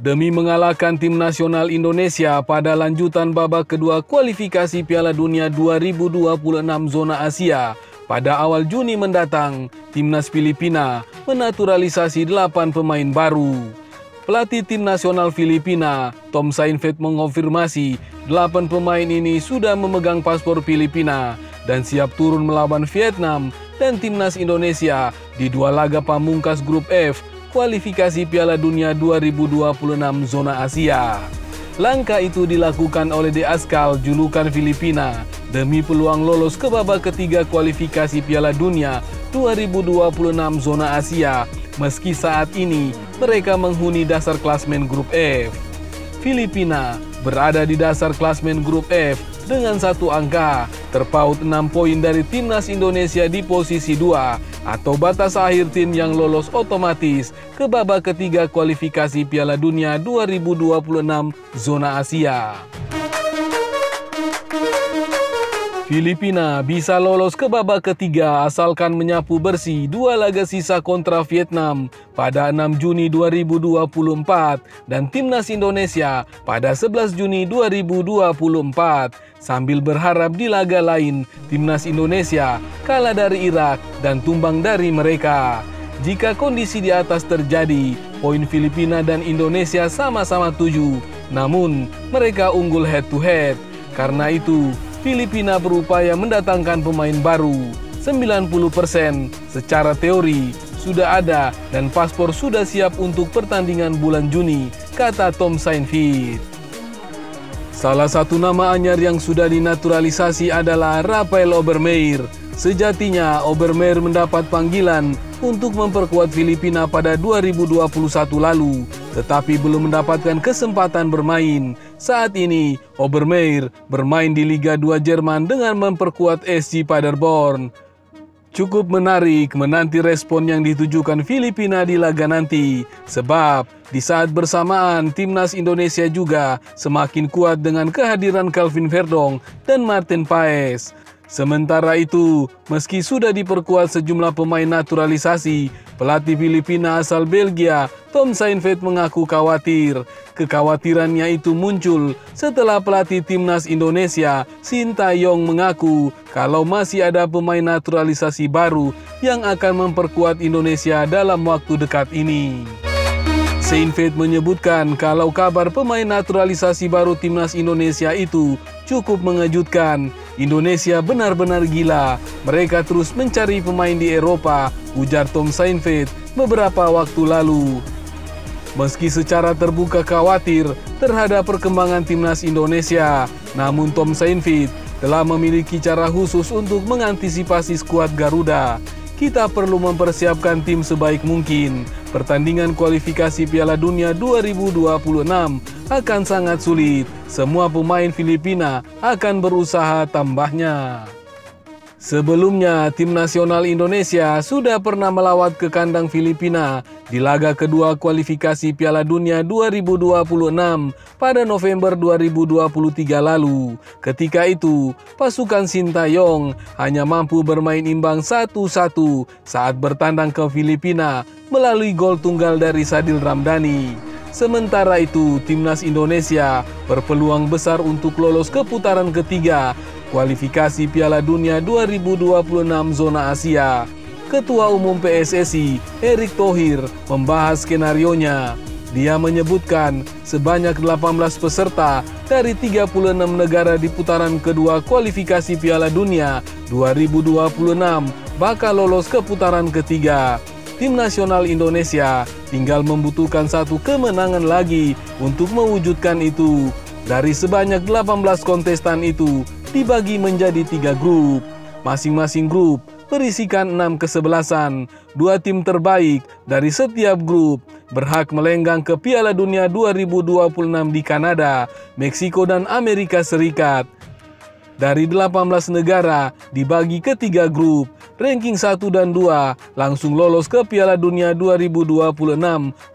demi mengalahkan tim nasional Indonesia pada lanjutan babak kedua kualifikasi Piala Dunia 2026 zona Asia. Pada awal Juni mendatang, timnas Filipina menaturalisasi 8 pemain baru. Pelatih tim nasional Filipina, Tom Saintfiet, mengonfirmasi 8 pemain ini sudah memegang paspor Filipina dan siap turun melawan Vietnam dan timnas Indonesia di 2 laga pamungkas grup F kualifikasi Piala Dunia 2026 zona Asia. Langkah itu dilakukan oleh De Ascal, julukan Filipina, demi peluang lolos ke babak ketiga kualifikasi Piala Dunia 2026 zona Asia, meski saat ini mereka menghuni dasar klasmen grup F. Filipina berada di dasar klasmen grup F dengan 1 angka, terpaut 6 poin dari timnas Indonesia di posisi 2 atau batas akhir tim yang lolos otomatis ke babak ketiga kualifikasi Piala Dunia 2026 zona Asia. Filipina bisa lolos ke babak ketiga asalkan menyapu bersih 2 laga sisa kontra Vietnam pada 6 Juni 2024 dan timnas Indonesia pada 11 Juni 2024, sambil berharap di laga lain timnas Indonesia kalah dari Irak dan tumbang dari mereka. Jika kondisi di atas terjadi, poin Filipina dan Indonesia sama-sama 7, namun mereka unggul head to head. Karena itu, Filipina berupaya mendatangkan pemain baru. 90% secara teori sudah ada dan paspor sudah siap untuk pertandingan bulan Juni, kata Tom Saintfiet. Salah satu nama anyar yang sudah dinaturalisasi adalah Rafael Obermeier. Sejatinya Obermeier mendapat panggilan untuk memperkuat Filipina pada 2021 lalu, tetapi belum mendapatkan kesempatan bermain. Saat ini, Obermeier bermain di Liga 2 Jerman dengan memperkuat SC Paderborn. Cukup menarik menanti respon yang ditujukan Filipina di laga nanti, sebab di saat bersamaan timnas Indonesia juga semakin kuat dengan kehadiran Calvin Verdong dan Martin Paes. Sementara itu, meski sudah diperkuat sejumlah pemain naturalisasi, pelatih Filipina asal Belgia, Tom Saintfiet, mengaku khawatir. Kekhawatirannya itu muncul setelah pelatih timnas Indonesia, Sintayong, mengaku kalau masih ada pemain naturalisasi baru yang akan memperkuat Indonesia dalam waktu dekat ini. Saintfiet menyebutkan kalau kabar pemain naturalisasi baru timnas Indonesia itu cukup mengejutkan. Indonesia benar-benar gila, mereka terus mencari pemain di Eropa, ujar Tom Saintfiet beberapa waktu lalu. Meski secara terbuka khawatir terhadap perkembangan timnas Indonesia, namun Tom Saintfiet telah memiliki cara khusus untuk mengantisipasi skuad Garuda. Kita perlu mempersiapkan tim sebaik mungkin. Pertandingan kualifikasi Piala Dunia 2026 akan sangat sulit. Semua pemain Filipina akan berusaha, tambahnya. Sebelumnya, tim nasional Indonesia sudah pernah melawat ke kandang Filipina di laga kedua kualifikasi Piala Dunia 2026 pada November 2023 lalu. Ketika itu, pasukan Sintayong hanya mampu bermain imbang 1-1 saat bertandang ke Filipina melalui gol tunggal dari Sadil Ramdhani. Sementara itu, timnas Indonesia berpeluang besar untuk lolos ke putaran ketiga kualifikasi Piala Dunia 2026 zona Asia. Ketua Umum PSSI, Erick Thohir, membahas skenarionya. Dia menyebutkan sebanyak 18 peserta dari 36 negara di putaran kedua kualifikasi Piala Dunia 2026 bakal lolos ke putaran ketiga. Tim nasional Indonesia tinggal membutuhkan 1 kemenangan lagi untuk mewujudkan itu. Dari sebanyak 18 kontestan itu dibagi menjadi 3 grup. Masing-masing grup berisikan 6 kesebelasan. 2 tim terbaik dari setiap grup berhak melenggang ke Piala Dunia 2026 di Kanada, Meksiko, dan Amerika Serikat. Dari 18 negara dibagi ke 3 grup, ranking 1 dan 2 langsung lolos ke Piala Dunia 2026,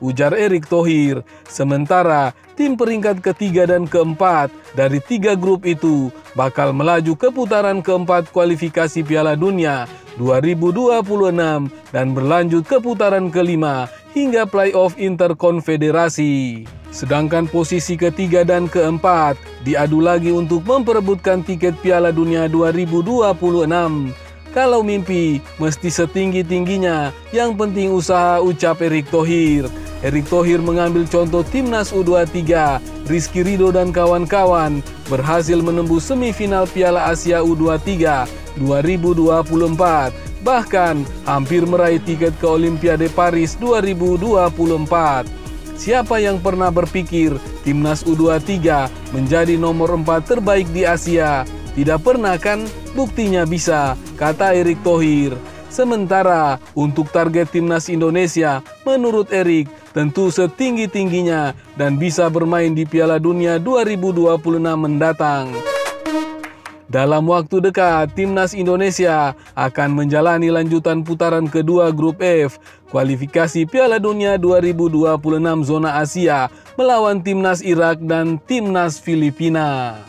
ujar Erick Thohir. Sementara tim peringkat ketiga dan keempat dari 3 grup itu bakal melaju ke putaran keempat kualifikasi Piala Dunia 2026 dan berlanjut ke putaran kelima hingga playoff interkonfederasi. Sedangkan posisi ketiga dan keempat diadu lagi untuk memperebutkan tiket Piala Dunia 2026. Kalau mimpi, mesti setinggi-tingginya, yang penting usaha, ucap Erick Thohir. Erick Thohir mengambil contoh timnas U23, Rizky Ridho dan kawan-kawan berhasil menembus semifinal Piala Asia U23 2024, bahkan hampir meraih tiket ke Olimpiade Paris 2024. Siapa yang pernah berpikir timnas U23 menjadi nomor 4 terbaik di Asia? Tidak pernah kan? Buktinya bisa, kata Erick Thohir. Sementara untuk target timnas Indonesia, menurut Erick, tentu setinggi-tingginya dan bisa bermain di Piala Dunia 2026 mendatang. Dalam waktu dekat, timnas Indonesia akan menjalani lanjutan putaran kedua Grup F, kualifikasi Piala Dunia 2026 zona Asia melawan timnas Irak dan timnas Filipina.